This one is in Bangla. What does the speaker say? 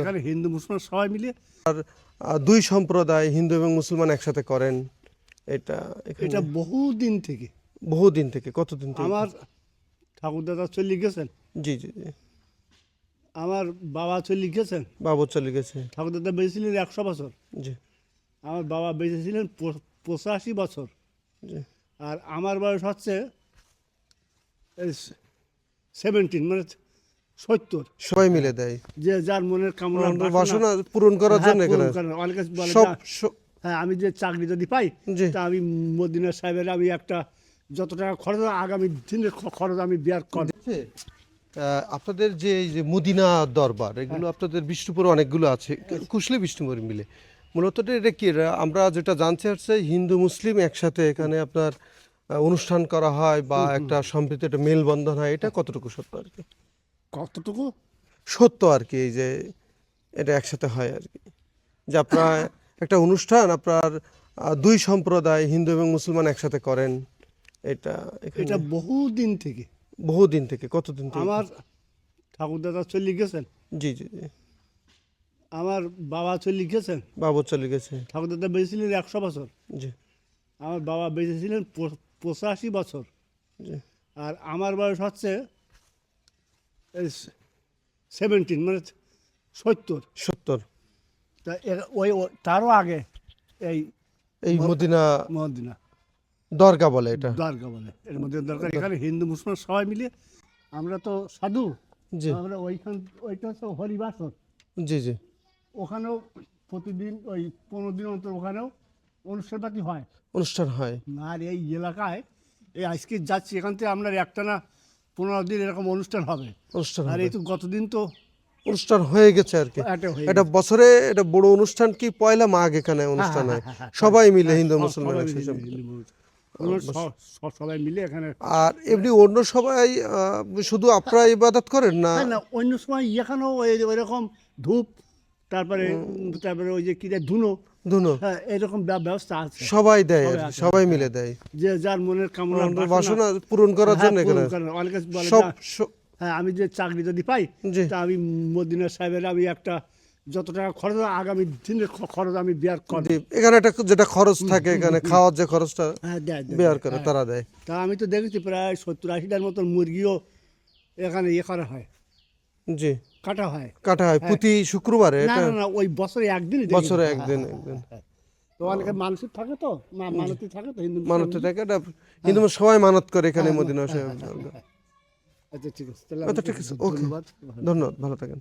এখানে হিন্দু মুসলমান সবাই মিলে দুই সম্প্রদায় হিন্দু এবং মুসলমান একসাথে করেন এটা এটা বহুদিন থেকে কতদিন থেকে? আমার ঠাকুরদাদা চলে গেছেন, জি জি জি। আমার বাবা চলে গেছেন, বাবু চলে গেছে। ঠাকুরদাদা বেঁচেছিলেন 100 বছর, জি আমার বাবা বেঁচেছিলেন 85 বছর, জি। আর আমার বয়স হচ্ছে 17 মানে 70। সবাই মিলে দেয় যে যার মনের কামনা বাসনা পূরণ করার জন্য এখানে অনেকে বলে সব হ্যাঁ আমি যে চাকরি যদি পাই জি। তা আমি মদিনা সাহেবের আমি একটা যত টাকা খরচ হয় আগামী দিনের খরচ আমি বিয়ার করব। আপনাদের যে এই যে মদিনা দরবার এগুলো আপনাদের বিষ্ণুপুরে অনেকগুলো আছে, কুশলী বিষ্ণুপুর মিলে মূলত এটা কি আমরা যেটা জানতে চাচ্ছি হিন্দু মুসলিম একসাথে এখানে আপনার অনুষ্ঠান করা হয় বা একটা সম্প্রীতি একটা মেলবন্ধন হয়, এটা কতটুকু সত্য আর কি? কতটুকু সত্য আর কি এই যে এটা একসাথে হয় আর কি, যে আপনার একটা অনুষ্ঠান আপনার দুই সম্প্রদায় হিন্দু এবং মুসলমান একসাথে করেন এটা এটা বহুদিন থেকে কতদিন থেকে? আমার ঠাকুরদাদা চলে গেছেন, জি জি জি। আমার বাবা চলে গেছেন, বাবু চলে গেছে। ঠাকুরদাদা বেঁচেছিলেন 100 বছর, জি আমার বাবা বেঁচেছিলেন 85 বছর, জি। আর আমার বয়স হচ্ছে 17 মানে 70। তা ওই তারও আগে এই এই মদিনা মদিনা দরগা বলে এটা। দরগা বলে, এর মধ্যে দরকার এখানে হিন্দু মুসলমান সবাই মিলে আমরা তো সাধু, জি আমরা ওইটা হচ্ছে হরিবাসর, জি জি। ওখানেও প্রতিদিন ওই 15 দিন অন্তর ওখানেও অনুষ্ঠানপাতি হয়। অনুষ্ঠান হয় আর এই এলাকায় এই আজকে যাচ্ছি এখান থেকে আপনার একটানা 15 দিন এরকম অনুষ্ঠান হবে। অনুষ্ঠান আর হবে। এই তো গতদিন তো অনুষ্ঠান হয়ে গেছে আর কি। একটা হয়ে এটা বছরে এটা বড় অনুষ্ঠান কি পয়লা মাঘ এখানে অনুষ্ঠান হয়, সবাই মিলে হিন্দু মুসলমান একসাথে। সবাই মিলে এখানে। আর এমনি অন্য সবাই শুধু আপনারা ইবাদত করেন না? না অন্য সময় এখানেও ওইরকম ধূপ তারপরে তারপরে ওই যে কি ধুনো ধুনো হ্যাঁ এরকম ব্যবস্থা আছে, সবাই দেয় আর কি, সবাই মিলে দেয় যে যার মনের কামনা বাসনা পূরণ করার জন্য এখানে অনেকে বলে সব হ্যাঁ আমি যে চাকরি যদি পাই জি। তা আমি মদিনা সাহেবের আমি একটা যত টাকা খরচ হয় আগামী দিনের খরচ আমি বিয়ার করব। এখানে একটা যেটা খরচ থাকে এখানে খাওয়ার যে খরচটা হ্যাঁ দেয় বেয়ার করে তারা দেয়। তা আমি তো দেখেছি প্রায় 70-80টার মতন মুরগিও এখানে করা হয়, জি কাটা হয় প্রতি শুক্রবারে না এটা? না না ওই বছরে একদিন বছরে একদিন একদিন তো অনেকে মানসিক থাকে তো মানতি থাকে তো হিন্দু মানত থাকে এটা হিন্দু সবাই মানত করে এখানে মদিনা সাহেব। আচ্ছা ঠিক আছে তাহলে আচ্ছা ঠিক আছে, ওকে, ধন্যবাদ। ধন্যবাদ, ভালো থাকেন।